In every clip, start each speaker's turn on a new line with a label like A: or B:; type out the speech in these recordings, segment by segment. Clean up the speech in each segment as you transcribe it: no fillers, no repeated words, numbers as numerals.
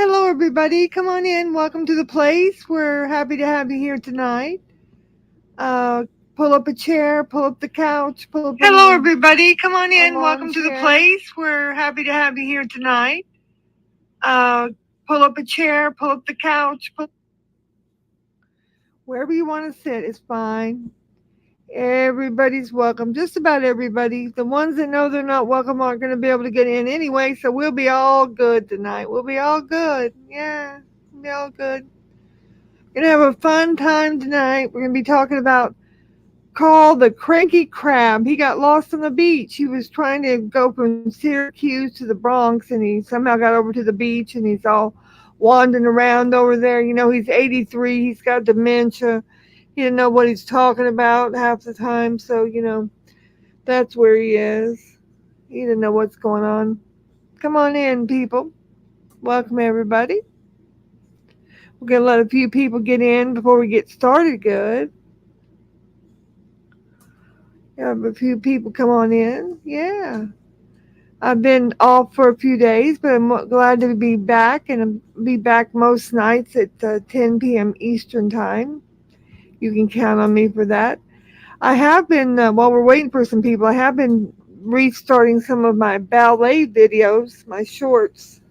A: Hello, everybody. Come on in. Welcome to the place. We're happy to have you here tonight. Uh, pull up a chair, pull up the couch, pull up
B: Hello,
A: a
B: everybody. Come on in.
A: lawn
B: Welcome to the
A: chair.
B: place. We're happy to have you here tonight. Uh, Pull up a chair, pull up the couch.
A: Wherever you want to sit is fine. Everybody's welcome. Just about everybody. The ones that know they're not welcome aren't going to be able to get in anyway, so we'll be all good tonight. We'll be all good. Yeah, we'll be all good. We're going to have a fun time tonight. We're going to be talking about Karl the Kranky Krab. He got lost on the beach. He was trying to go from Syracuse to the Bronx, and he somehow got over to the beach, and he's all wandering around over there. You know, he's 83. He's got dementia. He didn't know what he's talking about half the time. So, that's where he is. He didn't know what's going on. Come on in, people. Welcome, everybody. We're going to let a few people get in before we get started good. Have a few people come on in. Yeah. I've been off for a few days, but I'm glad to be back, and I'll be back most nights at 10 p.m. Eastern Time. You can count on me for that. I have been, while we're waiting for some people, I have been restarting some of my ballet videos, my shorts.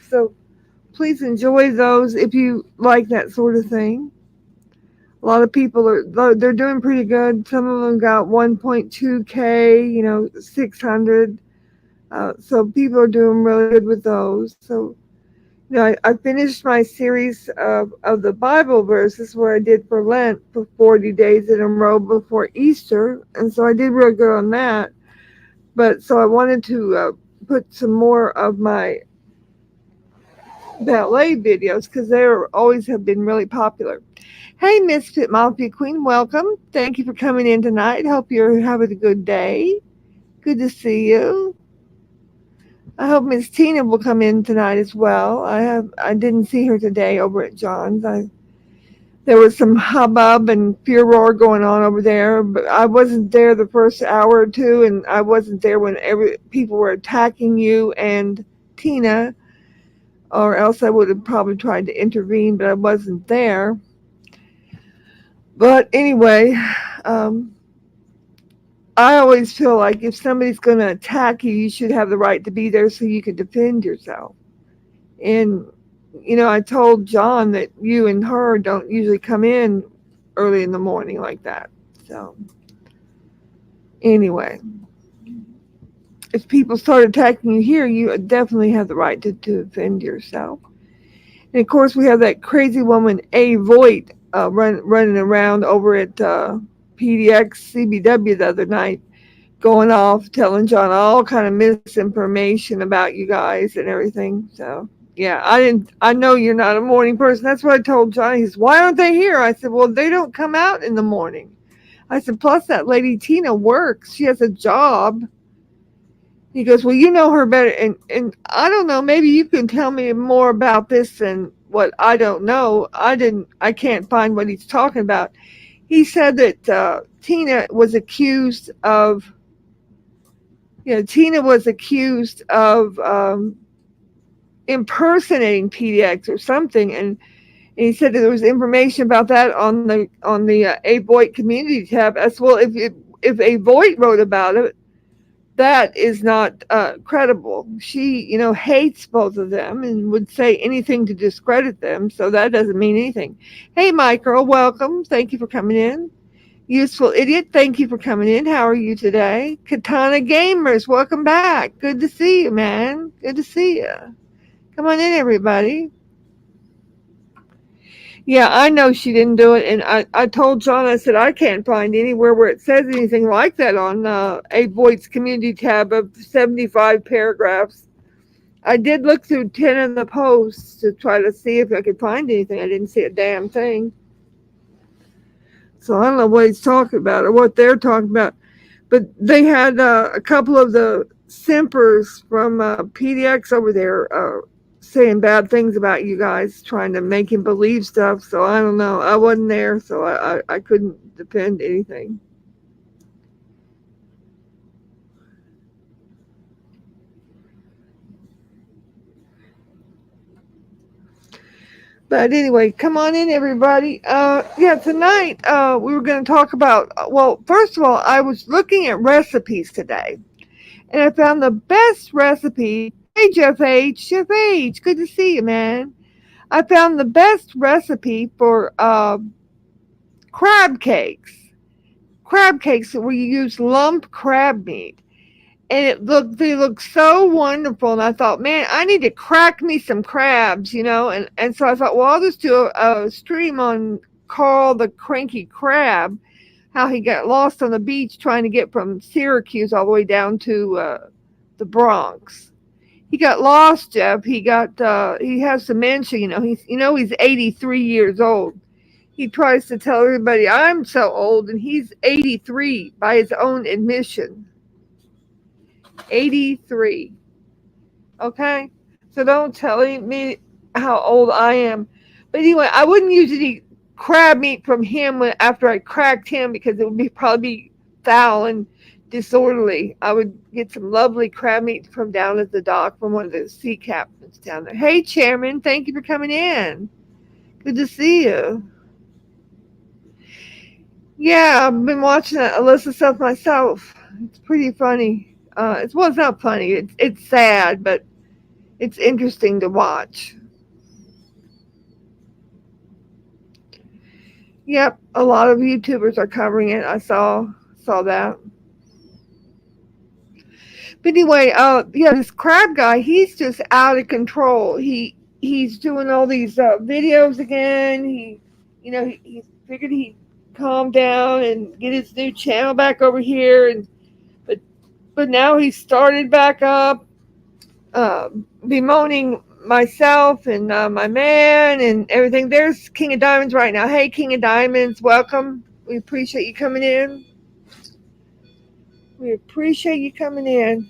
A: So please enjoy those if you like that sort of thing. A lot of people they're doing pretty good. Some of them got 1.2K, 600. So people are doing really good with those. So, I finished my series of the Bible verses where I did for Lent for 40 days in a row before Easter. And so I did real good on that. But so I wanted to put some more of my ballet videos because they always have been really popular. Hey, Misfit Mafia Queen, welcome. Thank you for coming in tonight. Hope you're having a good day. Good to see you. I hope Miss Tina will come in tonight as well. I didn't see her today over at John's. There was some hubbub and furor going on over there, but I wasn't there the first hour or two, and I wasn't there when people were attacking you and Tina, or else I would have probably tried to intervene, but I wasn't there. But anyway, um, I always feel like if somebody's going to attack you, you should have the right to be there so you can defend yourself. And, I told John that you and her don't usually come in early in the morning like that. So, anyway, if people start attacking you here, you definitely have the right to defend yourself. And of course, we have that crazy woman, A. Voigt, running around over at PDX CBW the other night, going off, telling John all kind of misinformation about you guys and everything. So yeah, I know you're not a morning person. That's what I told Johnny. He says, why aren't they here? I said, well, they don't come out in the morning. I said, plus that lady Tina works. She has a job. He goes, well, you know her better. And I don't know, maybe you can tell me more about this than what I don't know. I can't find what he's talking about. He said that Tina was accused of Tina was accused of impersonating PDX or something, and he said that there was information about that on the A Voigt community tab. As well, if A Voigt wrote about it, that is not credible. She, hates both of them and would say anything to discredit them. So that doesn't mean anything. Hey, Michael, welcome. Thank you for coming in. Useful Idiot, thank you for coming in. How are you today? Katana Gamers, welcome back. Good to see you, man. Good to see you. Come on in, everybody. Yeah, I know she didn't do it, and I told John, I said, I can't find anywhere where it says anything like that on A Voight's community tab of 75 paragraphs. I did look through 10 of the posts to try to see if I could find anything. I didn't see a damn thing. So I don't know what he's talking about or what they're talking about. But they had a couple of the simpers from PDX over there saying bad things about you guys, trying to make him believe stuff. So I don't know. I wasn't there, so I couldn't defend anything. But anyway, come on in, everybody. Yeah, tonight we were going to talk about. Well, first of all, I was looking at recipes today, and I found the best recipe. Hey, Jeff H. Jeff H. Good to see you, man. I found the best recipe for crab cakes. Crab cakes where you use lump crab meat. And they look so wonderful. And I thought, man, I need to crack me some crabs, And so I thought, well, I'll just do a stream on Karl the Kranky Krab, how he got lost on the beach trying to get from Syracuse all the way down to the Bronx. He got lost, Jeff. He has dementia. He's 83 years old. He tries to tell everybody I'm so old, and he's 83 by his own admission. 83. Okay? So don't tell me how old I am. But anyway, I wouldn't usually eat crab meat from him after I cracked him because it would probably be foul and disorderly. I would get some lovely crab meat from down at the dock from one of the sea captains down there. Hey, Chairman, thank you for coming in. Good to see you. Yeah, I've been watching that Alyssa stuff myself. It's pretty funny. It's not funny. It's sad, but it's interesting to watch. Yep, a lot of YouTubers are covering it. I saw that. But anyway, yeah, this crab guy, he's just out of control. He's doing all these videos again. He figured he'd calm down and get his new channel back over here, but but now he started back up, bemoaning myself and my man and everything. There's King of Diamonds right now. Hey, King of Diamonds, welcome. We appreciate you coming in. We appreciate you coming in.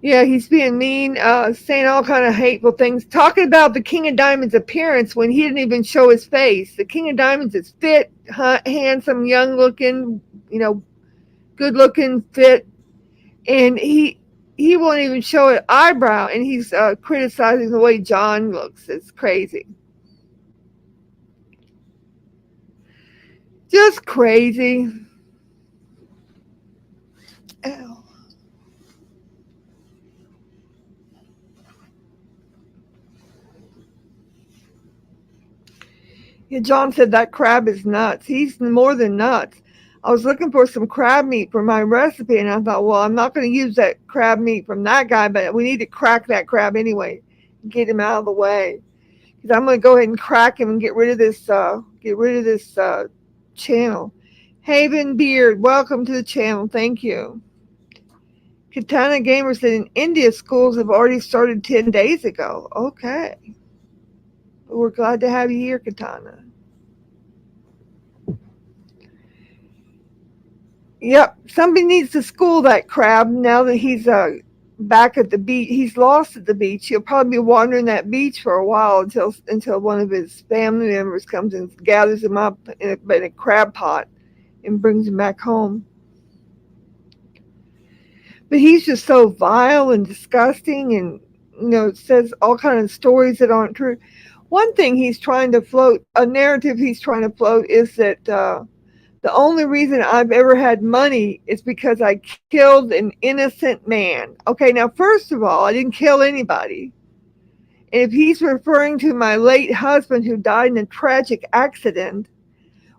A: Yeah, he's being mean, saying all kind of hateful things, talking about the King of Diamonds' appearance when he didn't even show his face. The King of Diamonds is fit, handsome, young looking, good looking, fit, and he won't even show an eyebrow, and he's criticizing the way John looks. It's crazy. Just crazy. Ow. Yeah, John said that crab is nuts. He's more than nuts. I was looking for some crab meat for my recipe, and I thought, well, I'm not going to use that crab meat from that guy, but we need to crack that crab anyway, and get him out of the way. Because I'm going to go ahead and crack him and get rid of this. Channel. Haven Beard, welcome to the channel. Thank you. Katana Gamer said in India, schools have already started 10 days ago. Okay. We're glad to have you here, Katana. Yep, somebody needs to school that crab now that he's back at the beach. He's lost at the beach. He'll probably be wandering that beach for a while until one of his family members comes and gathers him up in a crab pot and brings him back home. But he's just so vile and disgusting, and says all kinds of stories that aren't true. One thing he's trying to float, a narrative he's trying to float, is that the only reason I've ever had money is because I killed an innocent man. Okay, now first of all, I didn't kill anybody. And if he's referring to my late husband who died in a tragic accident,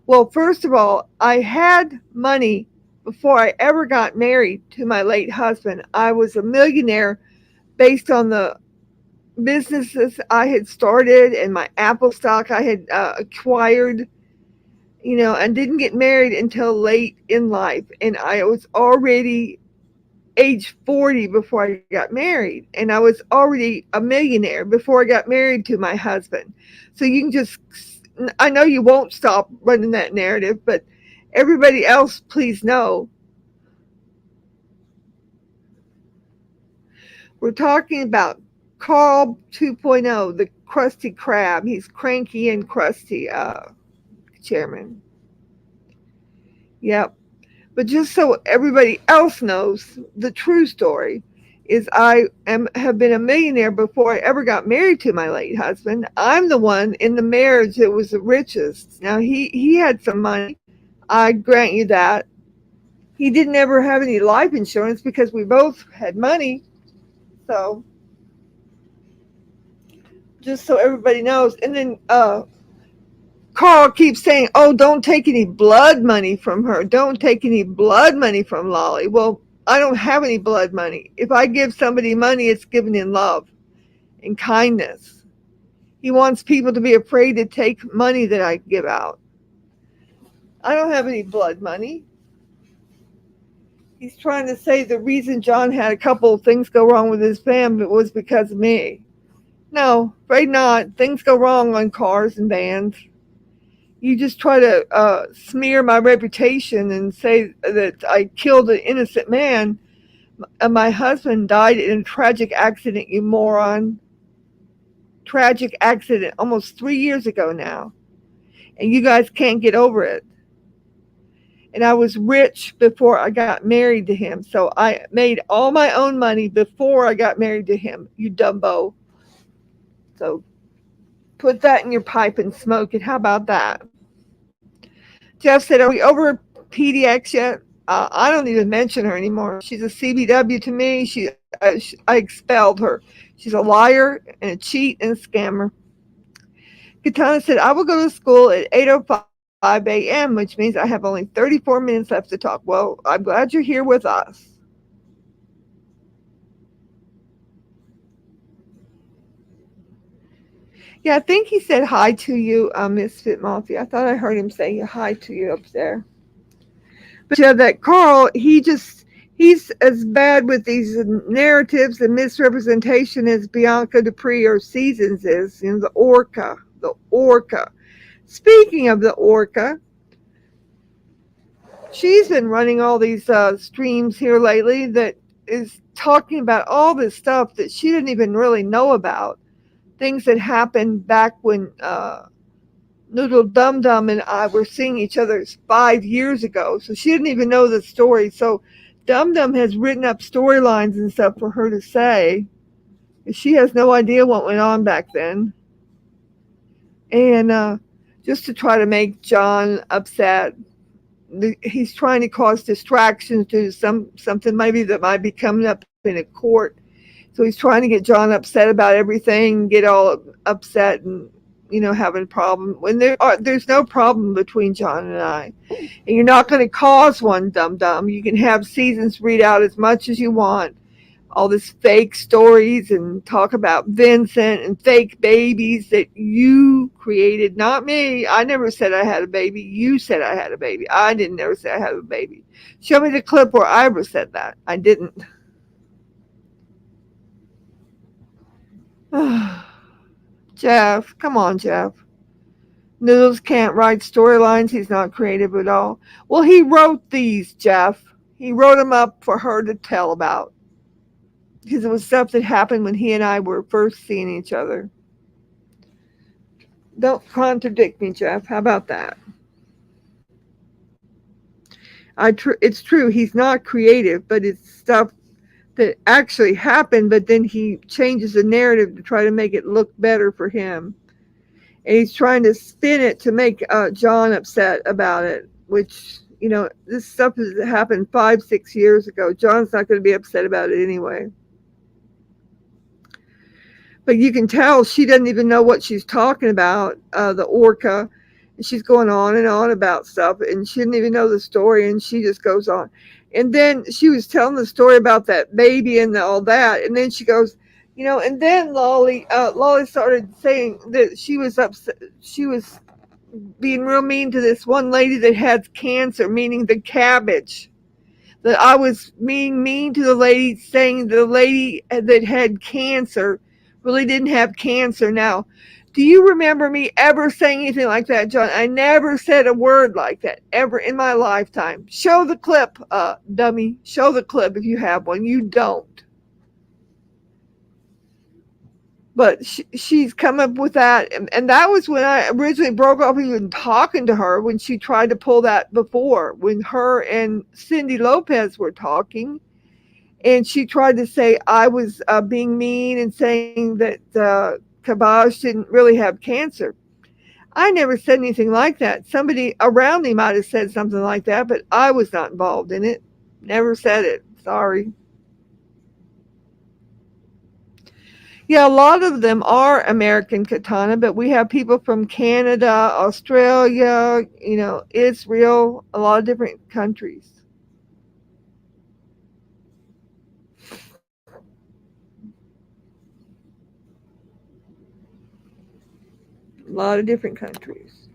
A: well, first of all, I had money before I ever got married to my late husband. I was a millionaire based on the businesses I had started and my Apple stock I had acquired, and didn't get married until late in life. And I was already age 40 before I got married. And I was already a millionaire before I got married to my husband. So you can just, I know you won't stop running that narrative, but everybody else, please know. We're talking about Karl 2.0, the Krusty Krab. He's cranky and crusty, Chairman. Yep. But just so everybody else knows, the true story is have been a millionaire before I ever got married to my late husband. I'm the one in the marriage that was the richest. Now he had some money. I grant you that. He didn't ever have any life insurance because we both had money. So just so everybody knows. And then Carl keeps saying, "Oh, don't take any blood money from her. Don't take any blood money from Lolly." Well, I don't have any blood money. If I give somebody money, it's given in love and kindness. He wants people to be afraid to take money that I give out. I don't have any blood money. He's trying to say the reason John had a couple of things go wrong with his family was because of me. No, afraid not. Things go wrong on cars and vans. You just try to smear my reputation and say that I killed an innocent man. My husband died in a tragic accident, you moron. Tragic accident almost 3 years ago now. And you guys can't get over it. And I was rich before I got married to him. So I made all my own money before I got married to him, you dumbo. So put that in your pipe and smoke it. How about that? Jeff said, "Are we over PDX yet?" I don't even mention her anymore. She's a CBW to me. I expelled her. She's a liar and a cheat and a scammer. Katana said, "I will go to school at 8:05 a.m., which means I have only 34 minutes left to talk." Well, I'm glad you're here with us. Yeah, I think he said hi to you, Misfit Mafia. I thought I heard him say hi to you up there. But yeah, that Carl, he's as bad with these narratives and misrepresentation as Bianca Dupree or Seasons is. You know, the Orca. The Orca. Speaking of the Orca, she's been running all these streams here lately that is talking about all this stuff that she didn't even really know about. Things that happened back when Noodle Dum Dum and I were seeing each other 5 years ago. So she didn't even know the story. So Dum Dum has written up storylines and stuff for her to say. She has no idea what went on back then. And just to try to make John upset, he's trying to cause distractions to something maybe that might be coming up in a court. So he's trying to get John upset about everything, get all upset and having a problem when there's no problem between John and I. And you're not going to cause one, Dum Dum. You can have Seasons read out as much as you want. All this fake stories and talk about Vincent and fake babies that you created, not me. I never said I had a baby. You said I had a baby. I didn't ever say I had a baby. Show me the clip where I ever said that. I didn't. Jeff, come on, Jeff. Noodles can't write storylines. He's not creative at all. Well, he wrote these, Jeff. He wrote them up for her to tell about. Because it was stuff that happened when he and I were first seeing each other. Don't contradict me, Jeff. How about that? It's true, he's not creative, but it's stuff that actually happened, but then he changes the narrative to try to make it look better for him. And he's trying to spin it to make John upset about it, which, this stuff has happened 5-6 years ago. John's not going to be upset about it anyway. But you can tell she doesn't even know what she's talking about, the Orca. And she's going on and on about stuff, and she didn't even know the story, and she just goes on. And then she was telling the story about that baby and all that, and then she goes, and then Lolly started saying that she was upset. She was being real mean to this one lady that had cancer, meaning the cabbage. That I was being mean to the lady, saying the lady that had cancer really didn't have cancer. Now, do you remember me ever saying anything like that, John? I never said a word like that ever in my lifetime. Show the clip, dummy. Show the clip if you have one. You don't. But she's come up with that. And that was when I originally broke off even talking to her, when she tried to pull that before, when her and Cindy Lopez were talking. And she tried to say I was being mean and saying that Kabash didn't really have cancer. I never said anything like that. Somebody around me might have said something like that, but I was not involved in it. Never said it. Sorry. Yeah, a lot of them are American katana, but we have people from Canada, Australia, Israel, a lot of different countries. A lot of different countries.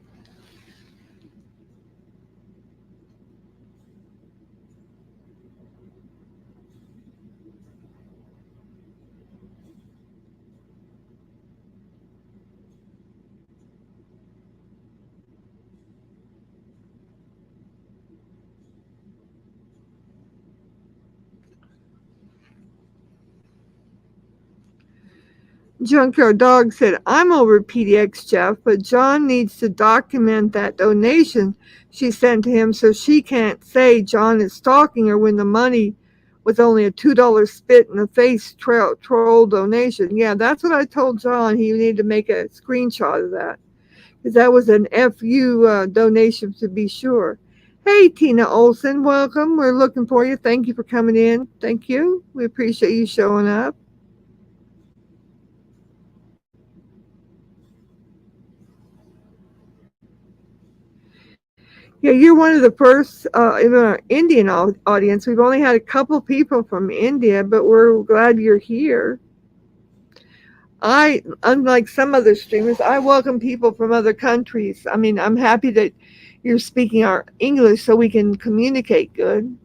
A: Junkyard Dog said, I'm over PDX, Jeff, but John needs to document that donation she sent to him so she can't say John is stalking her when the money was only a $2 spit in the face troll donation. Yeah, that's what I told John. He needed to make a screenshot of that because that was an FU donation to be sure. Hey, Tina Olson, welcome. We're looking for you. Thank you for coming in. Thank you. We appreciate you showing up. Yeah, you're one of the first in our Indian audience. We've only had a couple people from India, but we're glad you're here. Unlike some other streamers, I welcome people from other countries. I mean, I'm happy that you're speaking our English so we can communicate good.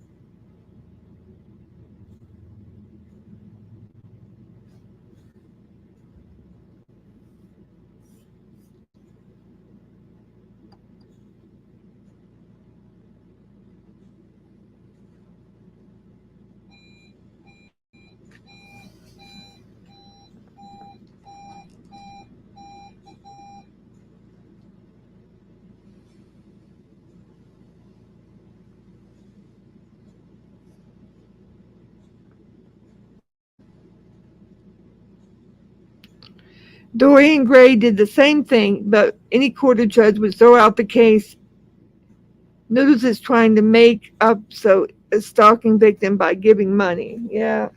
A: Dorian Gray did the same thing, but any court or judge would throw out the case. Noodles is trying to make up so a stalking victim by giving money. Yeah.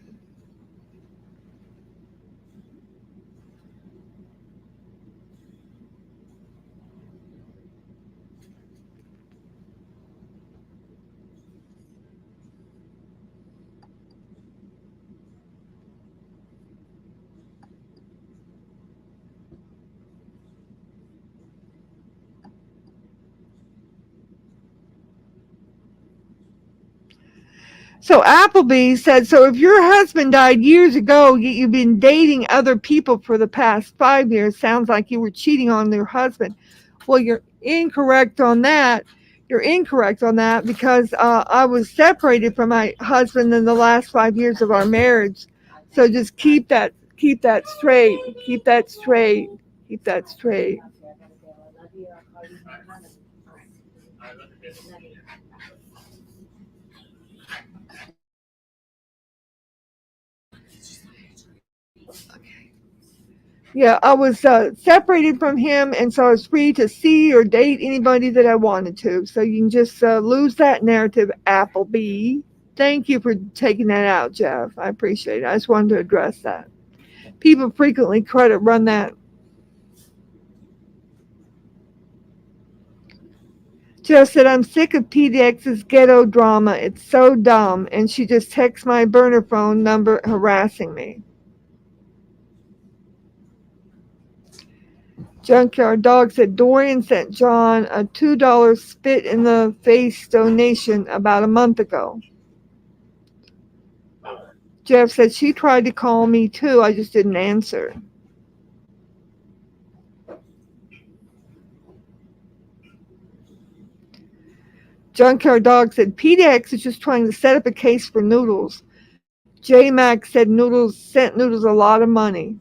A: So Appleby said, so if your husband died years ago, yet you've been dating other people for the past 5 years, sounds like you were cheating on your husband. Well, you're incorrect on that. You're incorrect on that because I was separated from my husband in the last 5 years of our marriage. So just keep that straight, keep that straight, keep that straight. Yeah, I was separated from him, and so I was free to see or date anybody that I wanted to. So you can just lose that narrative, Appleby. Thank you for taking that out, Jeff. I appreciate it. I just wanted to address that. People frequently credit run that. Jeff said, I'm sick of PDX's ghetto drama. It's so dumb. And she just texts my burner phone number harassing me. Junkyard Dog said Dorian sent John a $2 spit in the face donation about a month ago. Jeff said she tried to call me too. I just didn't answer. Junkyard Dog said PDX is just trying to set up a case for Noodles. J Mac said Noodles sent Noodles a lot of money.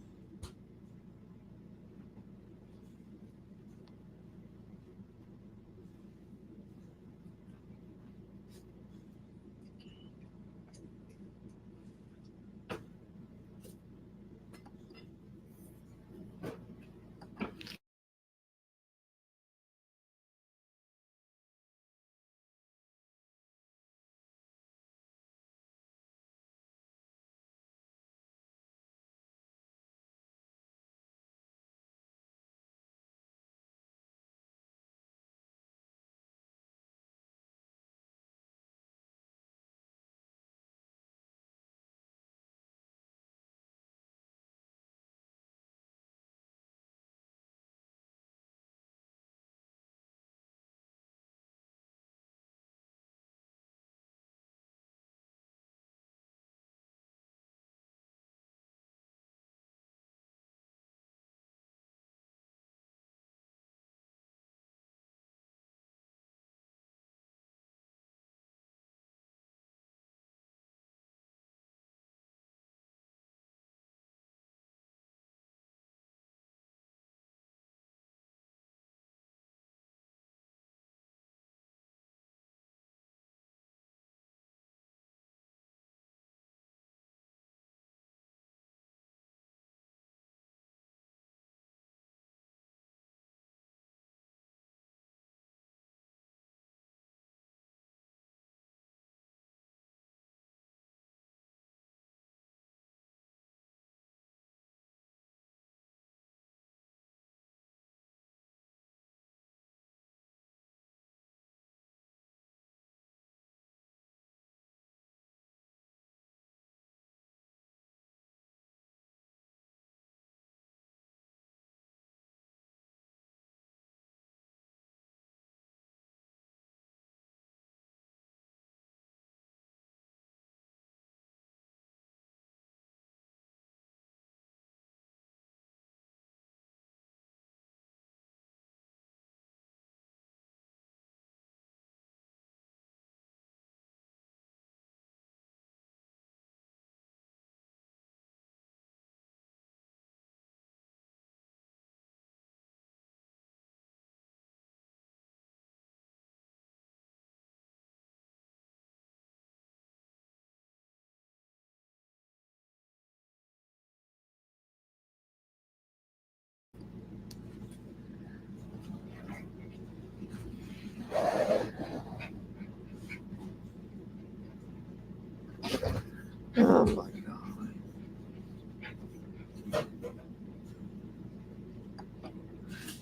A: Oh my God.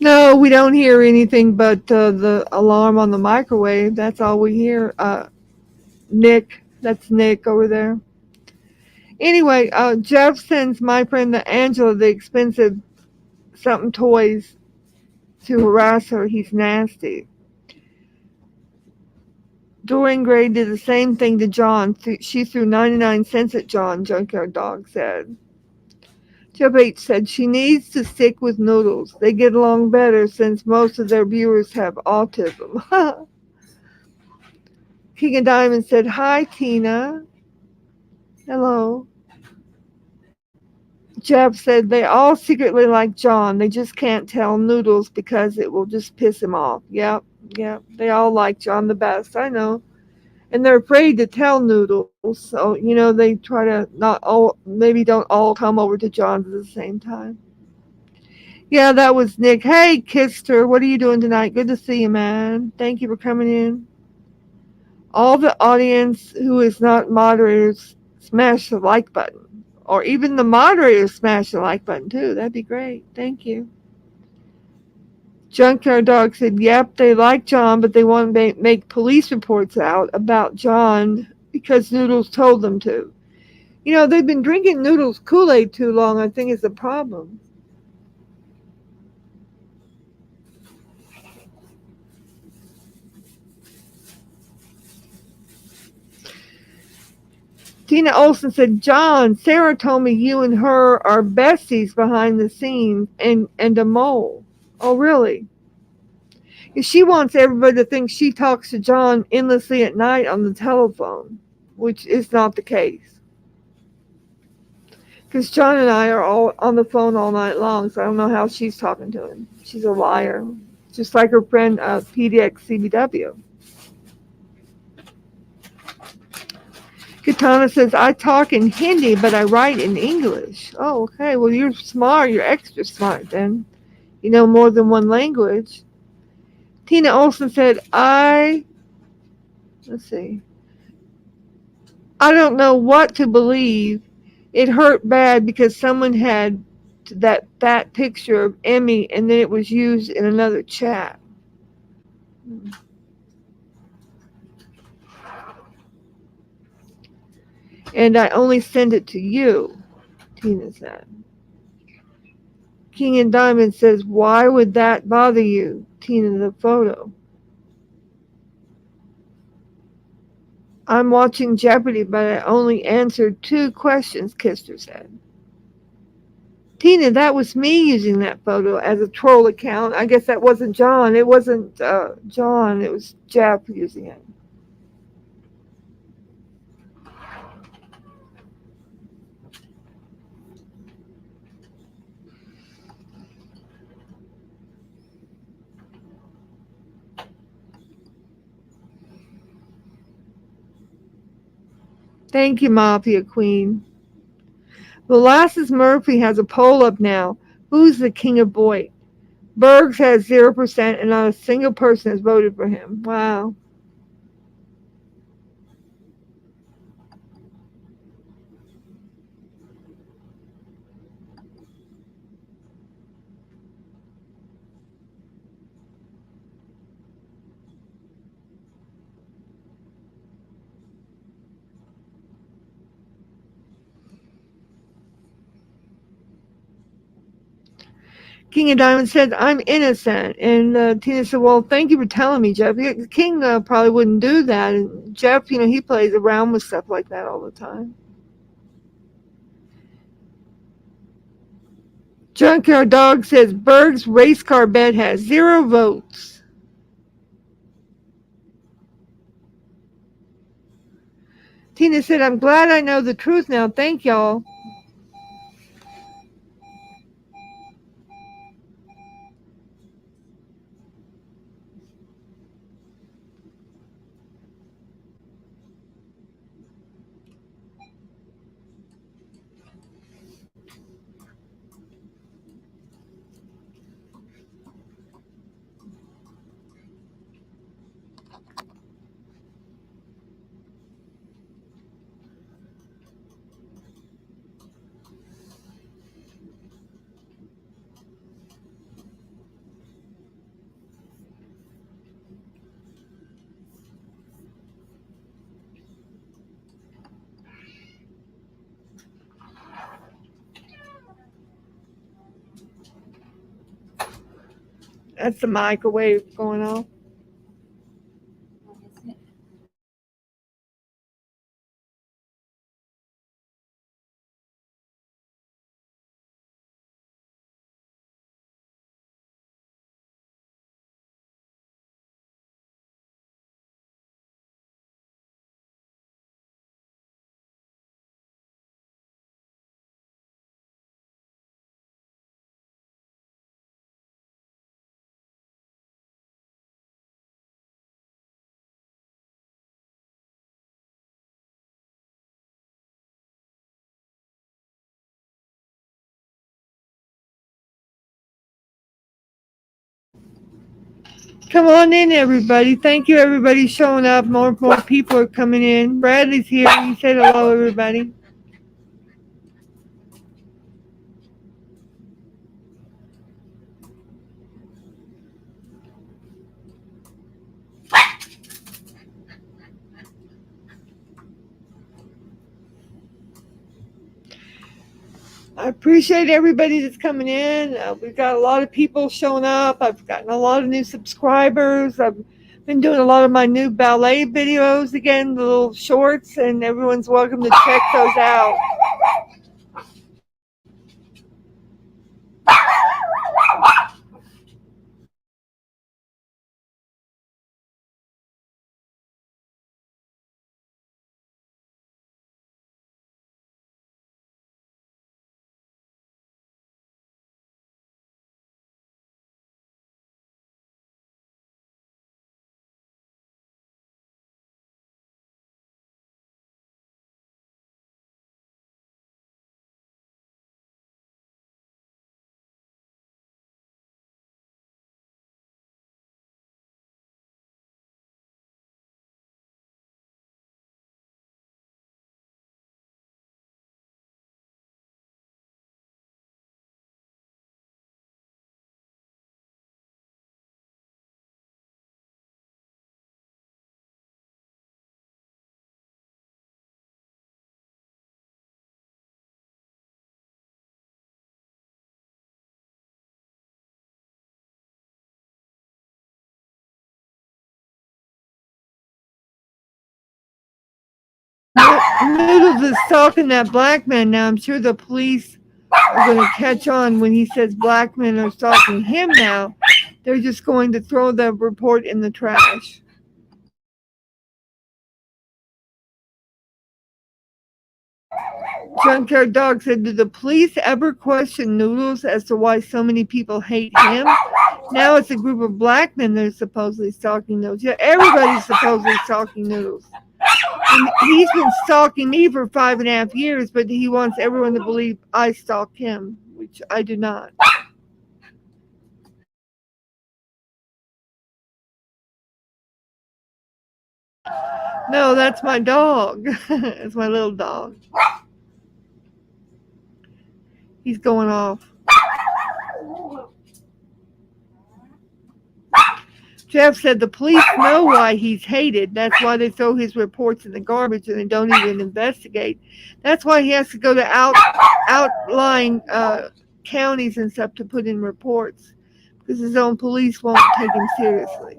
A: No, we don't hear anything but the alarm on the microwave. That's all we hear. Nick, that's Nick over there. Anyway, Jeff sends my friend Angela the expensive something toys to harass her. He's nasty. Dorian Gray did the same thing to John. She threw 99 cents at John, Junkyard Dog said. Jeff H. said she needs to stick with Noodles. They get along better since most of their viewers have autism. King of Diamonds said, hi, Tina. Hello. Jeff said they all secretly like John. They just can't tell Noodles because it will just piss him off. Yep, yep. They all like John the best. I know. And they're afraid to tell Noodles. So, they try to not all, maybe don't all come over to John's at the same time. Yeah, that was Nick. Hey, Kister, what are you doing tonight? Good to see you, man. Thank you for coming in. All the audience who is not moderators, smash the like button. Or even the moderators smash the like button too. That'd be great. Thank you. Junkyard Dog said, yep, they like John, but they want to make police reports out about John because Noodles told them to. They've been drinking Noodles Kool-Aid too long, I think is the problem. Tina Olson said, John, Sarah told me you and her are besties behind the scenes and a mole. Oh, really? She wants everybody to think she talks to John endlessly at night on the telephone, which is not the case. Because John and I are all on the phone all night long, so I don't know how she's talking to him. She's a liar. Just like her friend PDX Katana says, I talk in Hindi, but I write in English. Oh, okay. Well, you're smart. You're extra smart then. You know more than one language. Tina Olson said, let's see, I don't know what to believe. It hurt bad because someone had that fat picture of Emmy and then it was used in another chat. And I only send it to you, Tina said. King and Diamond says, why would that bother you, Tina, the photo? I'm watching Jeopardy, but I only answered 2 questions, Kister said. Tina, that was me using that photo as a troll account. I guess that wasn't John. It wasn't John. It was Jeff using it. Thank you, Mafia Queen. Molasses Murphy has a poll up now. Who's the king of Boyd? Bergs has 0% and not a single person has voted for him. Wow. King of Diamonds said, I'm innocent. And Tina said, well, thank you for telling me, Jeff. King probably wouldn't do that. And Jeff, he plays around with stuff like that all the time. Junkyard Dog says, Berg's race car bet has 0 votes. Tina said, I'm glad I know the truth now. Thank y'all. That's the microwave going off. Come on in, everybody. Thank you, everybody, showing up. More people are coming in. Bradley's here. He said hello, everybody. I appreciate everybody that's coming in. We've got a lot of people showing up. I've gotten a lot of new subscribers. I've been doing a lot of my new ballet videos again, the little shorts, and everyone's welcome to check those out. Noodles is stalking that black man now. I'm sure the police are going to catch on when he says black men are stalking him now. They're just going to throw the report in the trash. Junkyard Dog said, did the police ever question Noodles as to why so many people hate him? Now it's a group of black men that are supposedly stalking Noodles. Yeah, everybody's supposedly stalking Noodles. And he's been stalking me for 5.5 years, but he wants everyone to believe I stalk him, which I do not. No, that's my dog. It's my little dog. He's going off. Jeff said the police know why he's hated. That's why they throw his reports in the garbage and they don't even investigate. That's why he has to go to outlying counties and stuff to put in reports because his own police won't take him seriously.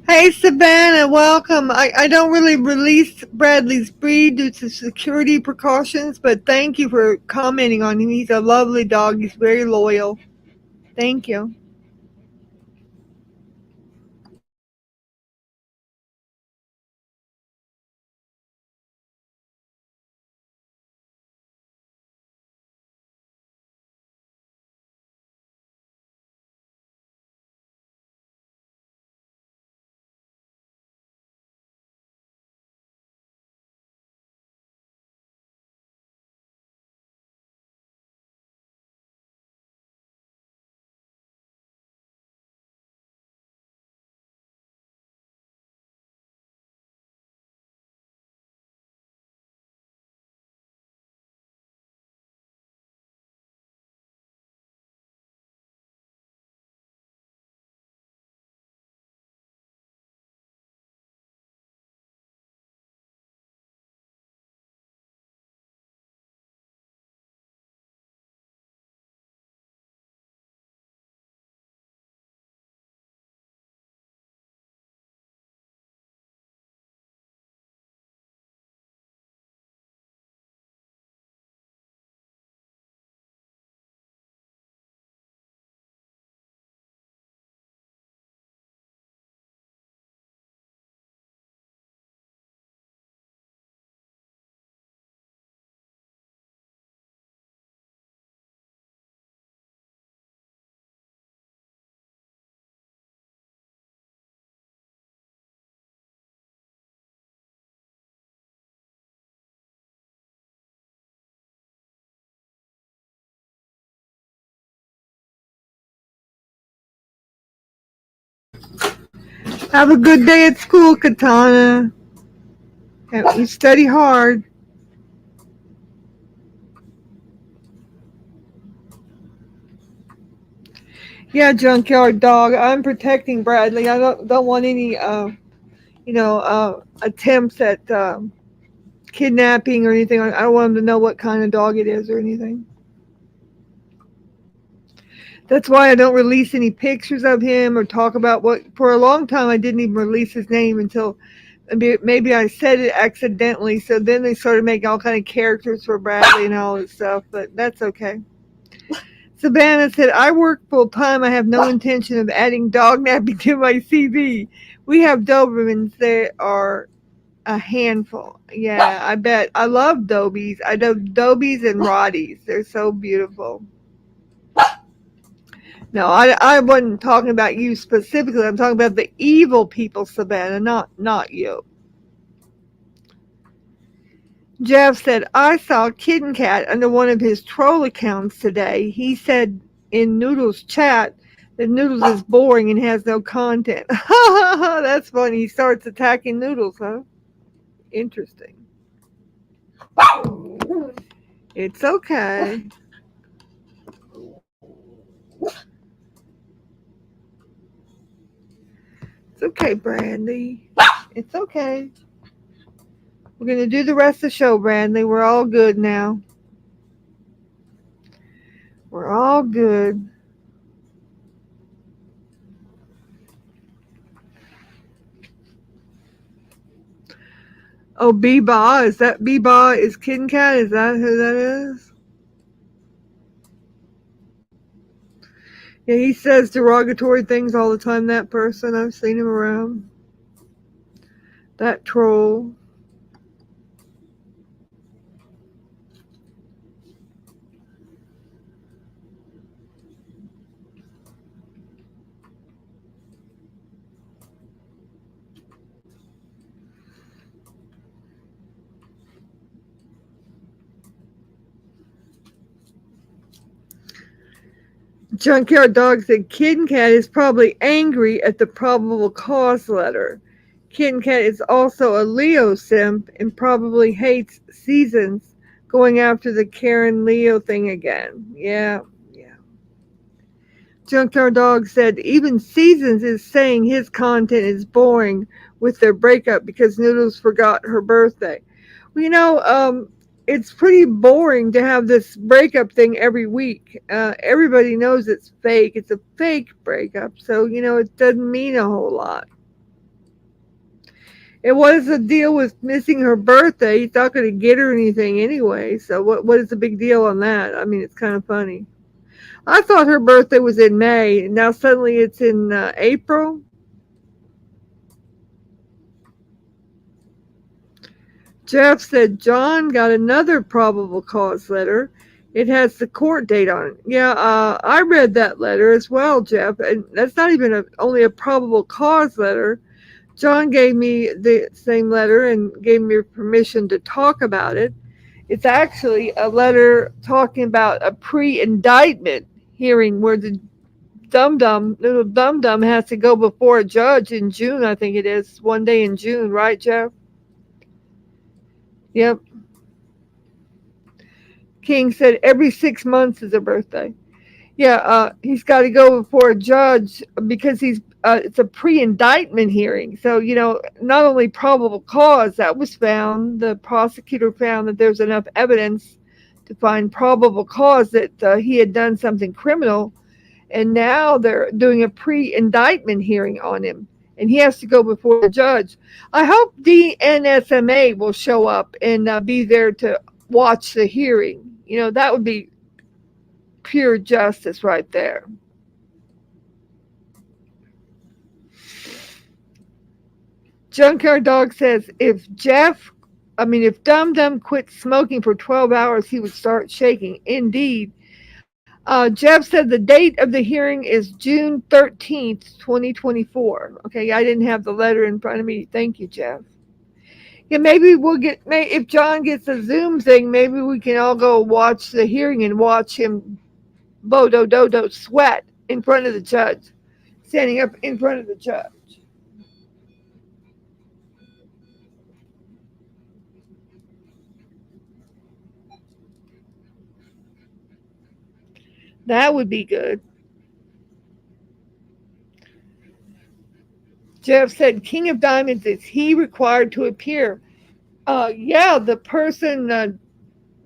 A: Hey Savannah, welcome. I don't really release Bradley's breed due to security precautions, but thank you for commenting on him. He's a lovely dog. He's very loyal. Thank you. Have a good day at school, Katana. You study hard. Yeah, junkyard dog. I'm protecting Bradley. I don't want any attempts at kidnapping or anything. I don't want him to know what kind of dog it is or anything. That's why I don't release any pictures of him or talk about what. For a long time, I didn't even release his name until maybe I said it accidentally. So then they started making all kind of characters for Bradley and all this stuff. But that's okay. Savannah said, "I work full time. I have no intention of adding dog napping to my CV. We have Dobermans. They are a handful. Yeah, I bet. I love Dobies. I love Dobies and Rotties. They're so beautiful." No, I wasn't talking about you specifically. I'm talking about the evil people, Savannah, not you. Jeff said, I saw Kitten Cat under one of his troll accounts today. He said in Noodles' chat that Noodles is boring and has no content. That's funny. He starts attacking Noodles, huh? Interesting. It's okay. It's okay, Brandy. It's okay. We're going to do the rest of the show, Brandy. We're all good now. We're all good. Oh, Beba. Is that Beba is Kitten Cat? Is that who that is? Yeah, he says derogatory things all the time, that person. I've seen him around. That troll. Junkyard Dog said Kitten Cat is probably angry at the probable cause letter. Kitten Cat is also a Leo simp and probably hates Seasons going after the Karen Leo thing again. Yeah, yeah. Junkyard Dog said even Seasons is saying his content is boring with their breakup because Noodles forgot her birthday. Well, it's pretty boring to have this breakup thing every week. Everybody knows it's fake. It's a fake breakup, so it doesn't mean a whole lot. And what is the deal with missing her birthday? He's not going to get her anything anyway. So what is the big deal on that? I mean, it's kind of funny. I thought her birthday was in May, and now suddenly it's in April. Jeff said John got another probable cause letter. It has the court date on it. Yeah, I read that letter as well, Jeff, and that's not even only a probable cause letter. John gave me the same letter and gave me permission to talk about it. It's actually a letter talking about a pre-indictment hearing where the little dum dum has to go before a judge in June. I think it is one day in June, right, Jeff? Yep. King said every 6 months is a birthday. Yeah, he's got to go before a judge because it's a pre-indictment hearing. So, not only probable cause that was found, the prosecutor found that there's enough evidence to find probable cause that he had done something criminal, and now they're doing a pre-indictment hearing on him, and he has to go before the judge. I hope DNSMA will show up and be there to watch the hearing. That would be pure justice right there. Junkyard Dog says if Dum Dum quit smoking for 12 hours, he would start shaking. Indeed. Jeff said the date of the hearing is June 13th, 2024. Okay, I didn't have the letter in front of me. Thank you, Jeff. Yeah, maybe if John gets a Zoom thing, maybe we can all go watch the hearing and watch him bodo dodo sweat in front of the judge, standing up in front of the judge. That would be good. Jeff said, King of Diamonds, is he required to appear? Yeah, the person,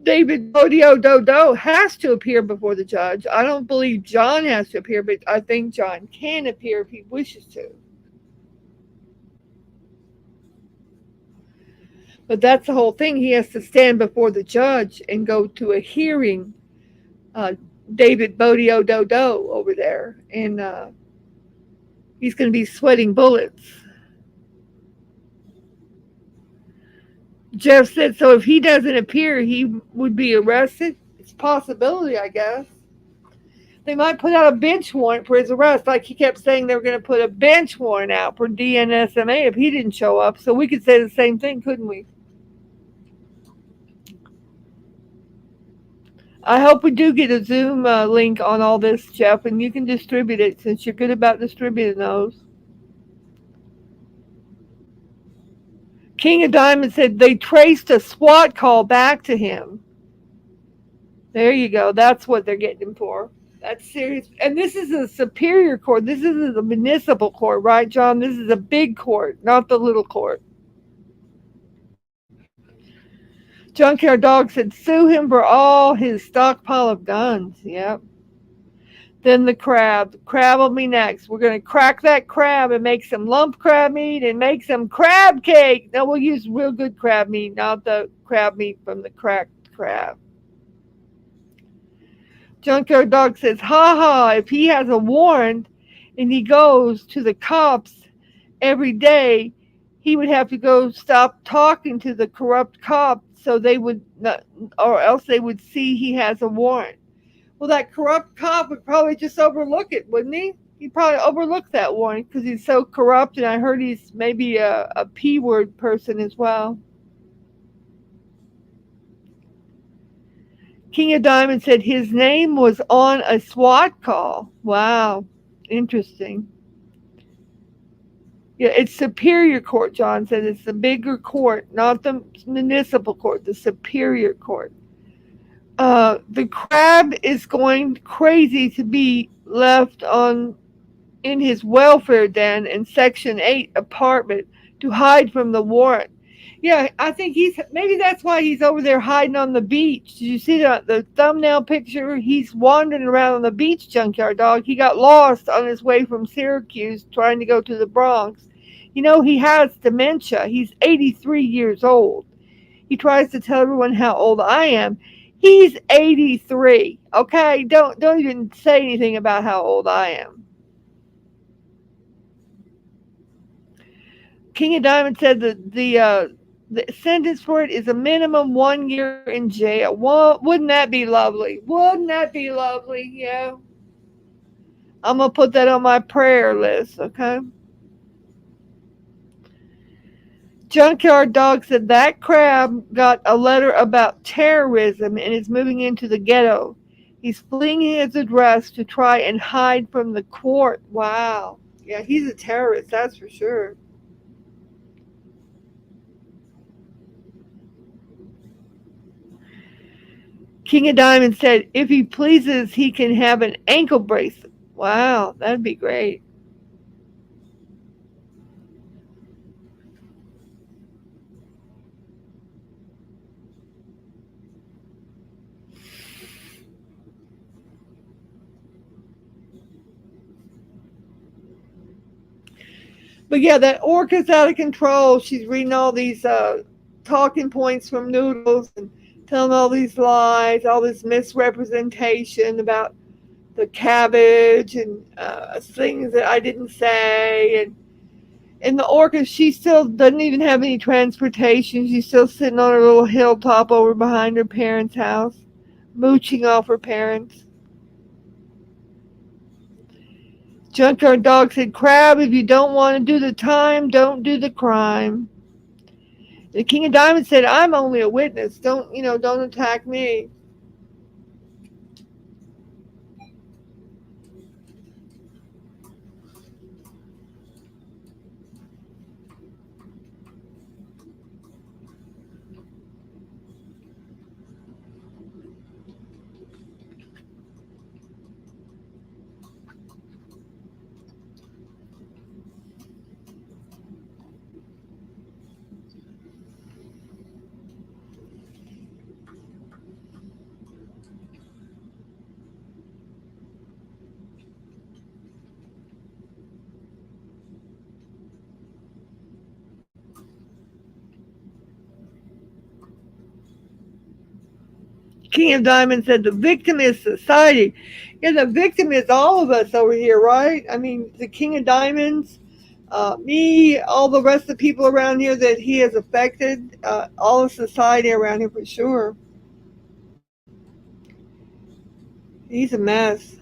A: David Bodio Dodo, has to appear before the judge. I don't believe John has to appear, but I think John can appear if he wishes to. But that's the whole thing. He has to stand before the judge and go to a hearing. Uh, David Bodio Dodo over there, and he's going to be sweating bullets. Jeff said, so if he doesn't appear, he would be arrested. It's a possibility, I guess. They might put out a bench warrant for his arrest, like he kept saying they were going to put a bench warrant out for DNSMA if he didn't show up. So we could say the same thing, couldn't we? I hope we do get a Zoom link on all this, Jeff, and you can distribute it since you're good about distributing those. King of Diamonds said they traced a SWAT call back to him. There you go. That's what they're getting him for. That's serious. And this is a superior court. This isn't a municipal court, right, John? This is a big court, not the little court. Junkyard Dog said sue him for all his stockpile of guns. Yep. Then the crab. The crab will be next. We're going to crack that crab and make some lump crab meat and make some crab cake. Now, we'll use real good crab meat, not the crab meat from the cracked crab. Junkyard Dog says, ha ha, if he has a warrant and he goes to the cops every day, he would have to go stop talking to the corrupt cops so they would not, or else they would see he has a warrant. Well, that corrupt cop would probably just overlook it, wouldn't he? He'd probably overlook that warrant because he's so corrupt, and I heard he's maybe a P-word person as well. King of Diamonds said his name was on a SWAT call. Wow, interesting. Yeah, it's Superior Court, John said. It's the bigger court, not the municipal court, the Superior Court. The crab is going crazy to be left in his welfare den in Section 8 apartment to hide from the warrant. Yeah, I think maybe that's why he's over there hiding on the beach. Did you see the thumbnail picture? He's wandering around on the beach, Junkyard Dog. He got lost on his way from Syracuse trying to go to the Bronx. You know, he has dementia. He's 83 years old. He tries to tell everyone how old I am. He's 83. Okay, don't even say anything about how old I am. King of Diamonds said that the sentence for it is a minimum 1 year in jail. Wouldn't that be lovely? Wouldn't that be lovely? Yeah. I'm gonna put that on my prayer list. Okay. Junkyard Dog said that crab got a letter about terrorism and is moving into the ghetto. He's fleeing his address to try and hide from the court. Wow. Yeah, he's a terrorist, that's for sure. King of Diamonds said if he pleases, he can have an ankle bracelet. Wow, that'd be great. But yeah, that orca's out of control. She's reading all these talking points from Noodles and telling all these lies, all this misrepresentation about the cabbage and things that I didn't say. And the orca, she still doesn't even have any transportation. She's still sitting on her little hilltop over behind her parents' house, mooching off her parents. Junkyard Dog said, Crab, if you don't want to do the time, don't do the crime. The King of Diamonds said, I'm only a witness. Don't attack me. King of Diamonds said, the victim is society. Yeah, the victim is all of us over here, right? I mean, the King of Diamonds, me, all the rest of the people around here that he has affected, all of society around here for sure. He's a mess.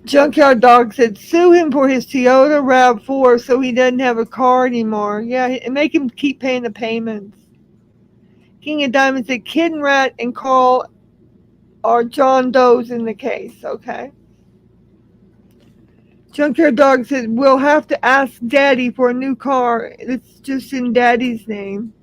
A: Junkyard Dog said, sue him for his Toyota RAV4 so he doesn't have a car anymore. Yeah, and make him keep paying the payments. King of Diamonds said, Kid Rat and Carl are John Doe's in the case. Okay. Junkyard Dog said, we'll have to ask Daddy for a new car. It's just in Daddy's name.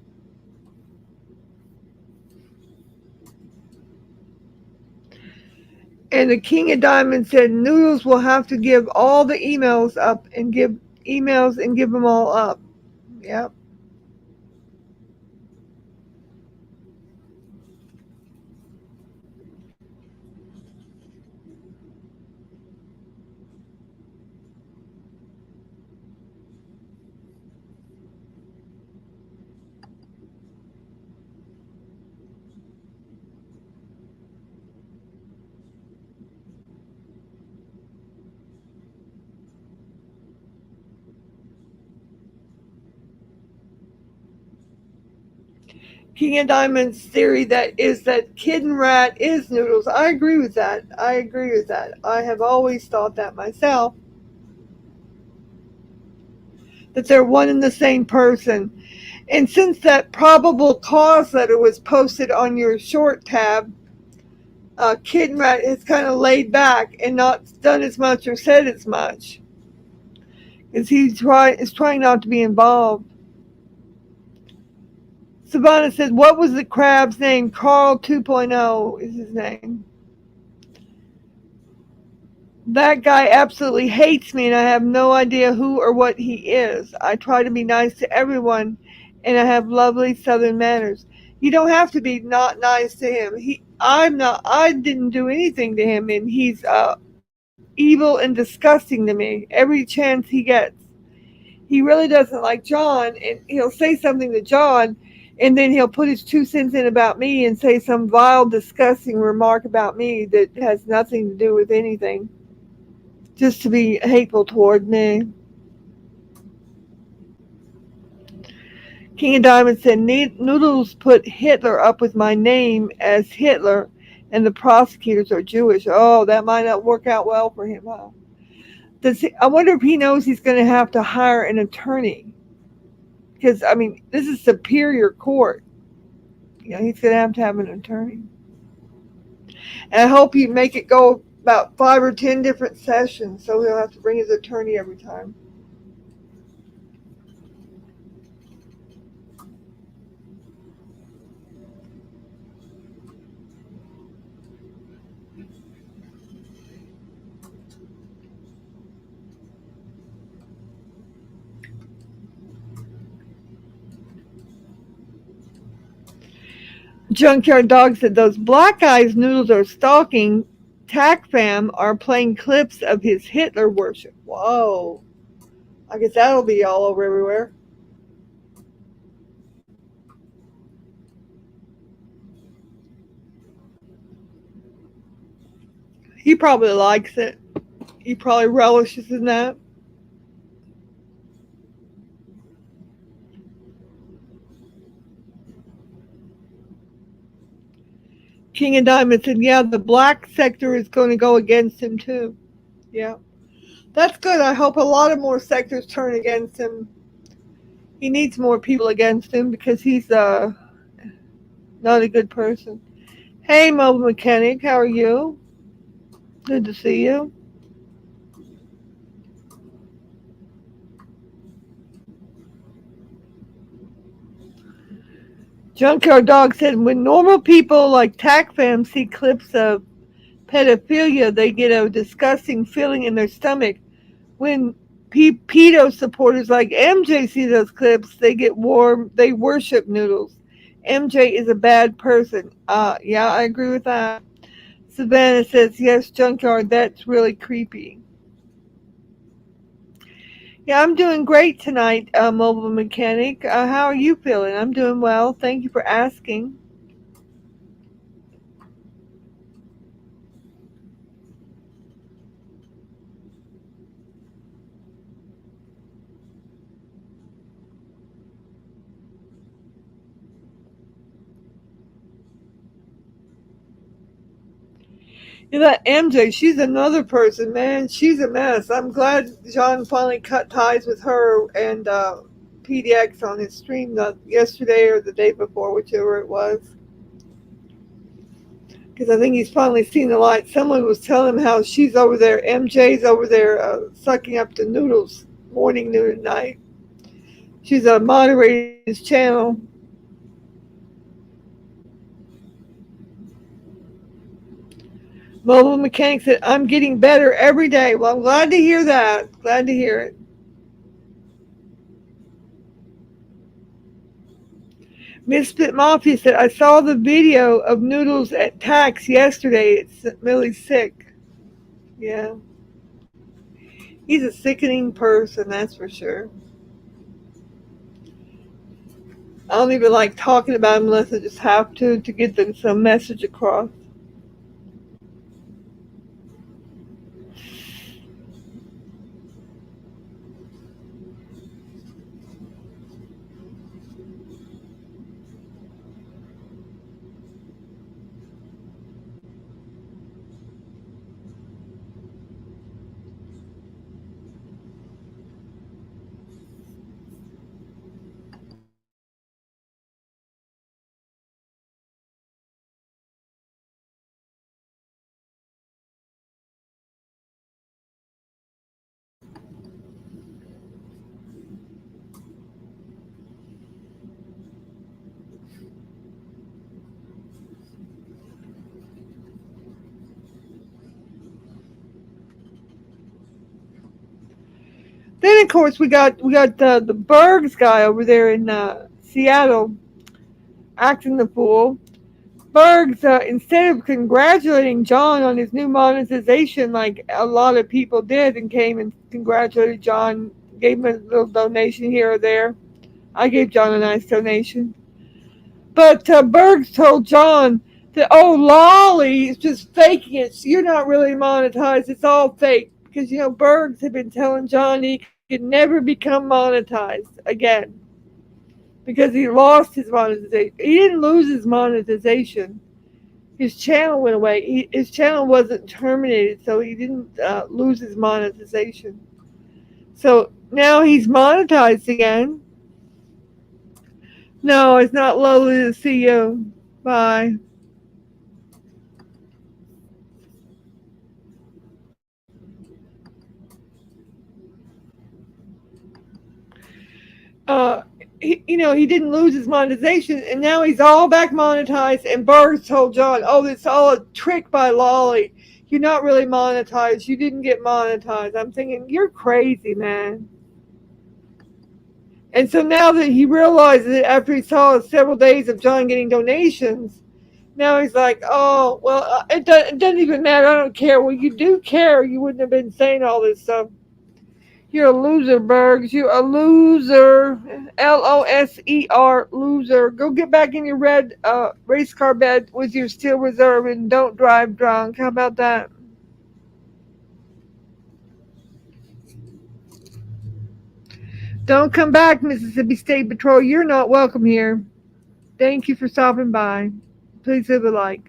A: And the King of Diamonds said, Noodles will have to give all the emails up and give them all up. Yep. King of Diamonds' theory that Kid and Rat is Noodles. I agree with that. I have always thought that myself. That they're one and the same person. And since that probable cause letter was posted on your short tab, Kid Rat has kind of laid back and not done as much or said as much because is trying not to be involved. Savannah said, "What was the crab's name? Karl 2.0 is his name. That guy absolutely hates me, and I have no idea who or what he is. I try to be nice to everyone, and I have lovely Southern manners. You don't have to be not nice to him. I'm not. I didn't do anything to him, and he's evil and disgusting to me every chance he gets. He really doesn't like John, and he'll say something to John, and then he'll put his 2 cents in about me and say some vile, disgusting remark about me that has nothing to do with anything, just to be hateful toward me." King of Diamonds said, Noodles put Hitler up with my name as Hitler, and the prosecutors are Jewish. Oh, that might not work out well for him, huh? I wonder if he knows he's going to have to hire an attorney. Because, I mean, this is superior court. He's going to have an attorney. And I hope you make it go about 5 or 10 different sessions, so he'll have to bring his attorney every time. Junkyard Dog said those black guys Noodles are stalking Tac Fam are playing clips of his Hitler worship. Whoa. I guess that'll be all over everywhere. He probably likes it. He probably relishes in that. King of Diamonds said, yeah, the black sector is going to go against him too. Yeah. That's good. I hope a lot of more sectors turn against him. He needs more people against him because he's not a good person. Hey, Mobile Mechanic, how are you? Good to see you. Junkyard Dog said, when normal people like TACFAM see clips of pedophilia, they get a disgusting feeling in their stomach. When pedo supporters like MJ see those clips, they get warm. They worship Noodles. MJ is a bad person. Yeah, I agree with that. Savannah says, yes, Junkyard, that's really creepy. Yeah, I'm doing great tonight, Mobile Mechanic. How are you feeling? I'm doing well. Thank you for asking. You know, that MJ, she's another person, man. She's a mess. I'm glad John finally cut ties with her and PDX on his stream yesterday or the day before, whichever it was. Because I think he's finally seen the light. Someone was telling him how she's over there, MJ's over there sucking up the Noodles morning, noon, and night. She's moderating his channel. Mobile Mechanic said, I'm getting better every day. Well, I'm glad to hear that. Glad to hear it. Misfit Mafia said, I saw the video of Noodles at Tax yesterday. It's really sick. Yeah. He's a sickening person, that's for sure. I don't even like talking about him unless I just have to get them some message across. Then of course we got the Bergs guy over there in Seattle acting the fool. Bergs, instead of congratulating John on his new monetization, like a lot of people did, and came and congratulated John, gave him a little donation here or there. I gave John a nice donation. But Bergs told John that, oh, Lolly is just faking it. You're not really monetized. It's all fake. Because, Bergs had been telling John he could never become monetized again because he lost his monetization. He didn't lose his monetization. His channel went away. His channel wasn't terminated, so he didn't lose his monetization. So now he's monetized again. No, it's not lovely to see you. Bye. uh, he didn't lose his monetization, and now he's all back monetized. And Bergs told John, "Oh, it's all a trick by Lolly. You're not really monetized. You didn't get monetized." I'm thinking, you're crazy, man. And so now that he realizes it after he saw several days of John getting donations, now he's like, "Oh, well, it doesn't even matter. I don't care." Well, you do care. You wouldn't have been saying all this stuff. You're a loser, Bergs. You're a loser. Loser, loser. Go get back in your red race car bed with your steel reserve and don't drive drunk. How about that? Don't come back, Mississippi State Patrol. You're not welcome here. Thank you for stopping by. Please leave a like.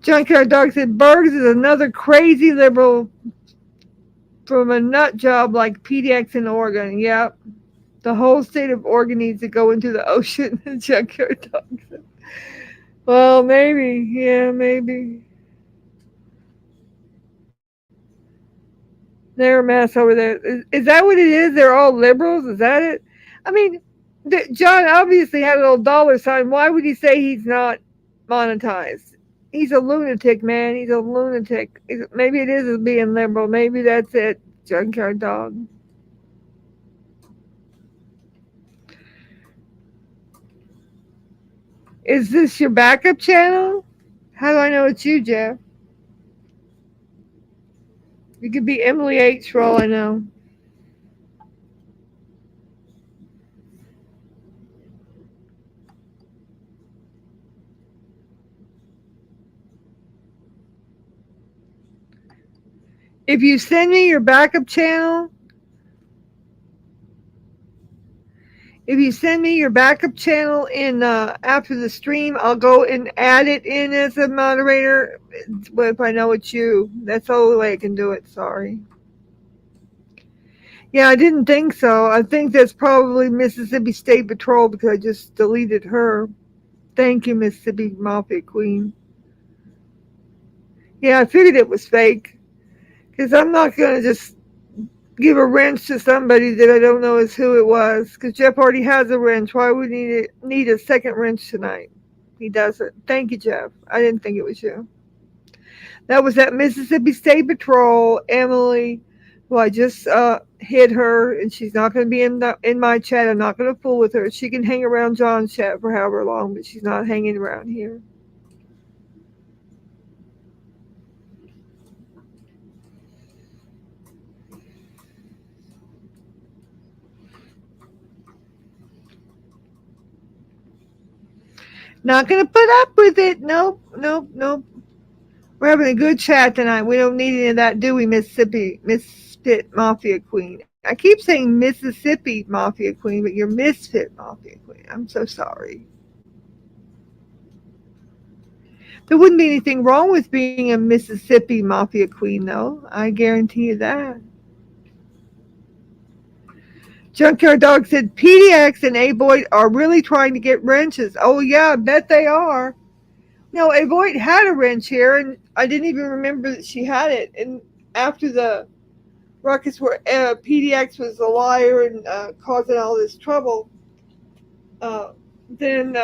A: Junkyard Dog said Bergs is another crazy liberal from a nut job like PDX in Oregon. Yep. The whole state of Oregon needs to go into the ocean. Junkyard Dog said. Well, maybe. Yeah, maybe. They're a mess over there. Is that what it is? They're all liberals? Is that it? I mean, John obviously had a little dollar sign. Why would he say he's not monetized? He's a lunatic, man. He's a lunatic. Maybe it is being liberal. Maybe that's it, Junkyard Dog. Is this your backup channel? How do I know it's you, Jeff? You could be Emily H. for all I know. If you send me your backup channel, if you send me your backup channel in after the stream, I'll go and add it in as a moderator. But if I know it's you, that's the only way I can do it. Sorry. Yeah, I didn't think so. I think that's probably Mississippi State Patrol because I just deleted her. Thank you, Mississippi Mafia Queen. Yeah, I figured it was fake because I'm not going to just give a wrench to somebody that I don't know is who it was because Jeff already has a wrench. Why would he need a second wrench tonight? He doesn't. Thank you, Jeff. I didn't think it was you. That was that Mississippi State Patrol, Emily, who I just hid her, and she's not going to be in my chat. I'm not going to fool with her. She can hang around John's chat for however long, but she's not hanging around here. Not going to put up with it. Nope, nope, nope. We're having a good chat tonight. We don't need any of that, do we, Mississippi Misfit Mafia Queen? I keep saying Mississippi Mafia Queen, but you're Misfit Mafia Queen. I'm so sorry. There wouldn't be anything wrong with being a Mississippi Mafia Queen, though. I guarantee you that. Junkyard Dog said PDX and A Boyd are really trying to get wrenches. Oh, yeah, I bet they are. No, A Boyd had a wrench here, and I didn't even remember that she had it. And after the ruckus where PDX was a liar and causing all this trouble, then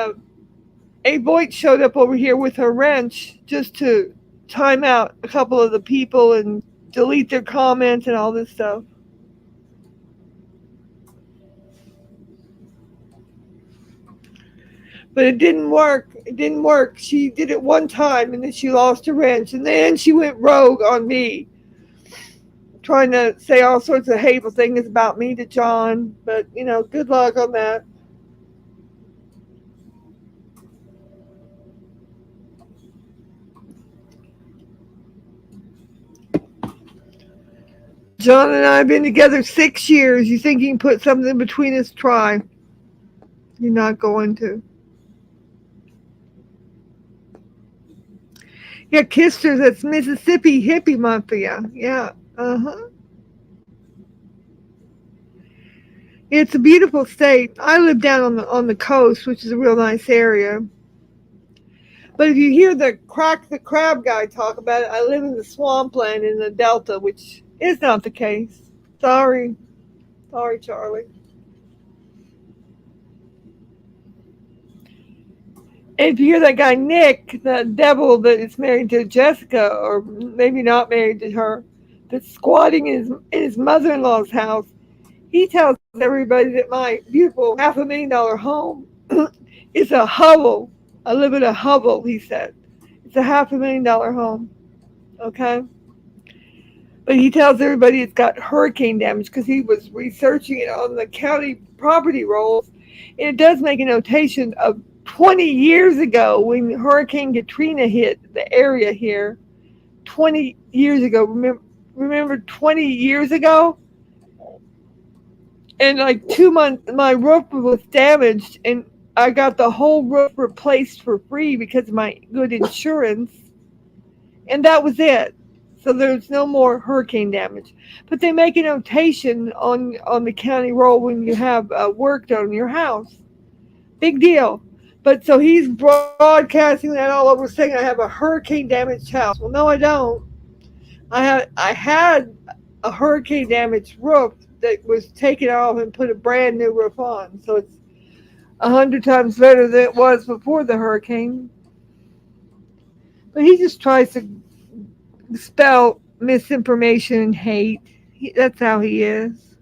A: A Boyd showed up over here with her wrench just to time out a couple of the people and delete their comments and all this stuff. But it didn't work. It didn't work. She did it one time and then she lost her wrench. And then she went rogue on me, trying to say all sorts of hateful things about me to John. But, good luck on that. John and I have been together 6 years. You think you can put something between us? Try. You're not going to. Yeah, Kisters, that's Mississippi hippie mafia. Yeah. Uh-huh. It's a beautiful state. I live down on the coast, which is a real nice area. But if you hear the crack the crab guy talk about it, I live in the swampland in the Delta, which is not the case. Sorry. Sorry, Charlie. And if you hear that guy Nick, the devil that is married to Jessica, or maybe not married to her, that's squatting in his mother-in-law's house, he tells everybody that my beautiful $500,000 home is a hovel. I live in a hovel, he said. It's a $500,000 home. Okay? But he tells everybody it's got hurricane damage because he was researching it on the county property rolls. And it does make a notation of 20 years ago when Hurricane Katrina hit the area here. 20 years ago. Remember 20 years ago? And like 2 months, my roof was damaged and I got the whole roof replaced for free because of my good insurance. And that was it. So there's no more hurricane damage. But they make a notation on the county roll when you have work done on your house. Big deal. But so he's broadcasting that all over, saying I have a hurricane damaged house. Well, no, I don't. I had a hurricane damaged roof that was taken off and put a brand new roof on. So it's 100 times better than it was before the hurricane. But he just tries to spell misinformation and hate. That's how he is.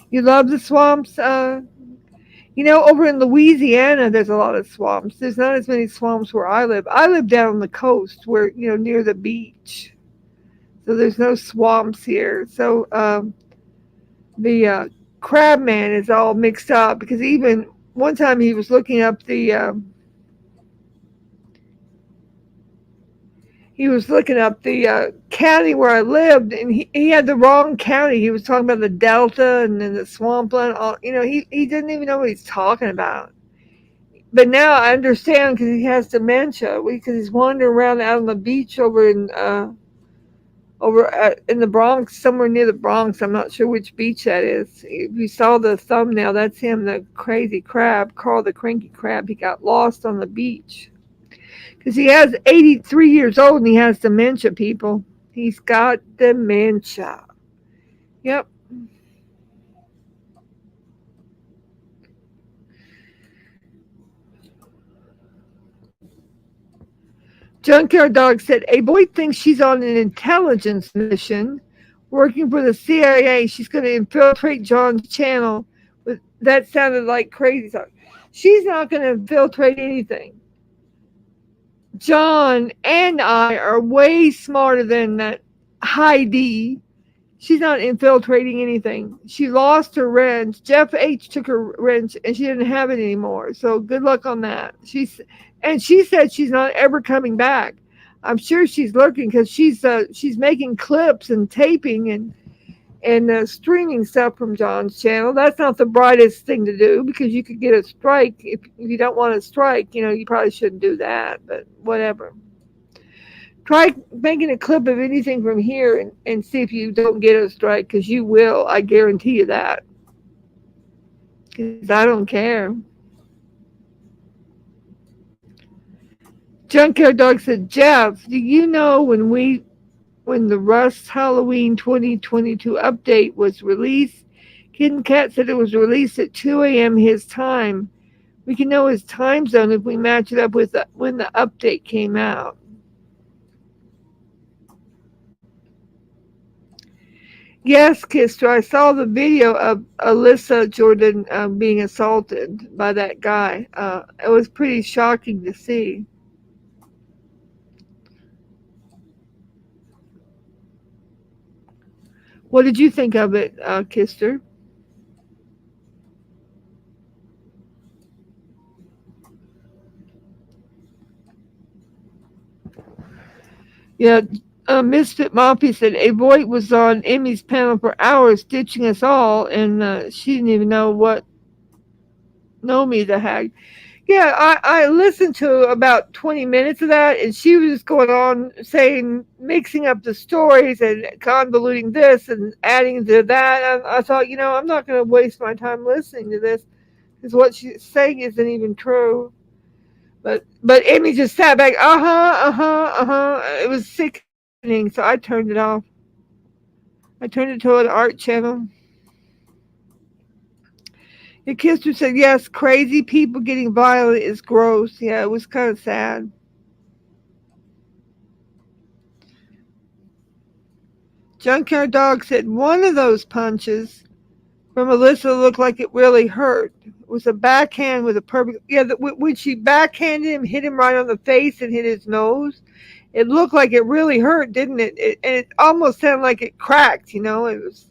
A: You love the swamps? Over in Louisiana, there's a lot of swamps. There's not as many swamps where I live. I live down on the coast where, near the beach. So there's no swamps here. So the crab man is all mixed up because even one time he was looking up the county where I lived, and he had the wrong county. He was talking about the Delta and then the swampland. He didn't even know what he's talking about. But now I understand because he has dementia. Because he's wandering around out on the beach over in the Bronx, somewhere near the Bronx. I'm not sure which beach that is. If you saw the thumbnail, that's him, the crazy crab, Karl the Kranky Krab. He got lost on the beach. Because he has 83 years old and he has dementia, people. He's got dementia. Yep. Junkyard Dog said, a boy thinks she's on an intelligence mission working for the CIA. She's going to infiltrate John's channel. That sounded like crazy talk. She's not going to infiltrate anything. John and I are way smarter than that Heidi. She's not infiltrating anything. She lost her wrench. Jeff H. took her wrench and she didn't have it anymore. So good luck on that. She said she's not ever coming back. I'm sure she's looking because she's making clips and taping and streaming stuff from John's channel. That's not the brightest thing to do because you could get a strike. If you don't want to strike, you probably shouldn't do that, but whatever. Try making a clip of anything from here and see if you don't get a strike because you will. I guarantee you that. Because I don't care. Junkyard Dog said, Jeff, do you know when the Rust Halloween 2022 update was released? Kitten Cat said it was released at 2 a.m. his time. We can know his time zone if we match it up with when the update came out. Yes, Kister, I saw the video of Alyssa Jordan being assaulted by that guy. It was pretty shocking to see. What did you think of it, Kister? Yeah, Misfit Moppy said Avoid was on Emmy's panel for hours, ditching us all, and she didn't even know me, the hag. Yeah, I listened to about 20 minutes of that, and she was going on saying, mixing up the stories and convoluting this and adding to that. I thought, I'm not going to waste my time listening to this because what she's saying isn't even true. But Amy just sat back, uh huh. It was sickening, so I turned it off. I turned it to an art channel. The Kister said, yes, crazy people getting violent is gross. Yeah, it was kind of sad. Junkyard Dog said one of those punches from Alyssa looked like it really hurt. It was a backhand with a perfect. Yeah, when she backhanded him, hit him right on the face and hit his nose. It looked like it really hurt, didn't it? And it almost sounded like it cracked. It was.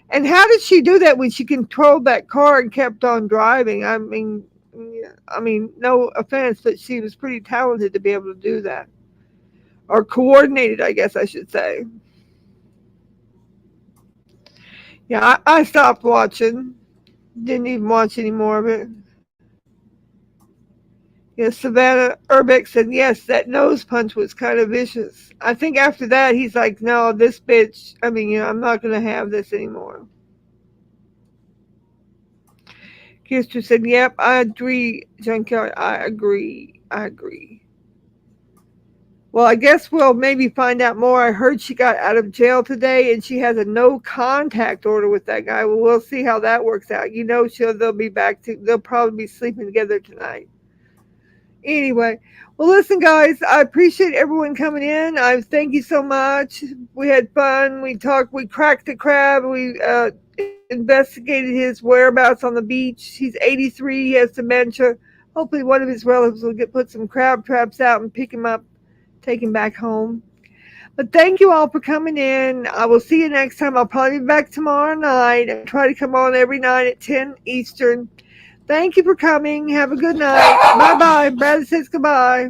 A: And how did she do that when she controlled that car and kept on driving? Yeah, no offense, but she was pretty talented to be able to do that, or coordinated, I guess I should say. Yeah, I stopped watching. Didn't even watch any more of it. Yes, Savannah Urbeck said, yes, that nose punch was kind of vicious. I think after that, he's like, no, this bitch, I'm not going to have this anymore. Kister said, yep, I agree, Junkyard. I agree. I agree. Well, I guess we'll maybe find out more. I heard she got out of jail today and she has a no contact order with that guy. Well, we'll see how that works out. They'll be back they'll probably be sleeping together tonight. Anyway, well, listen, guys, I appreciate everyone coming in. I thank you so much. We had fun. We talked. We cracked the crab. We investigated his whereabouts on the beach. He's 83. He has dementia. Hopefully, one of his relatives will put some crab traps out and pick him up, take him back home. But thank you all for coming in. I will see you next time. I'll probably be back tomorrow night. I try to come on every night at 10 Eastern. Thank you for coming. Have a good night. Bye bye. Brad says goodbye.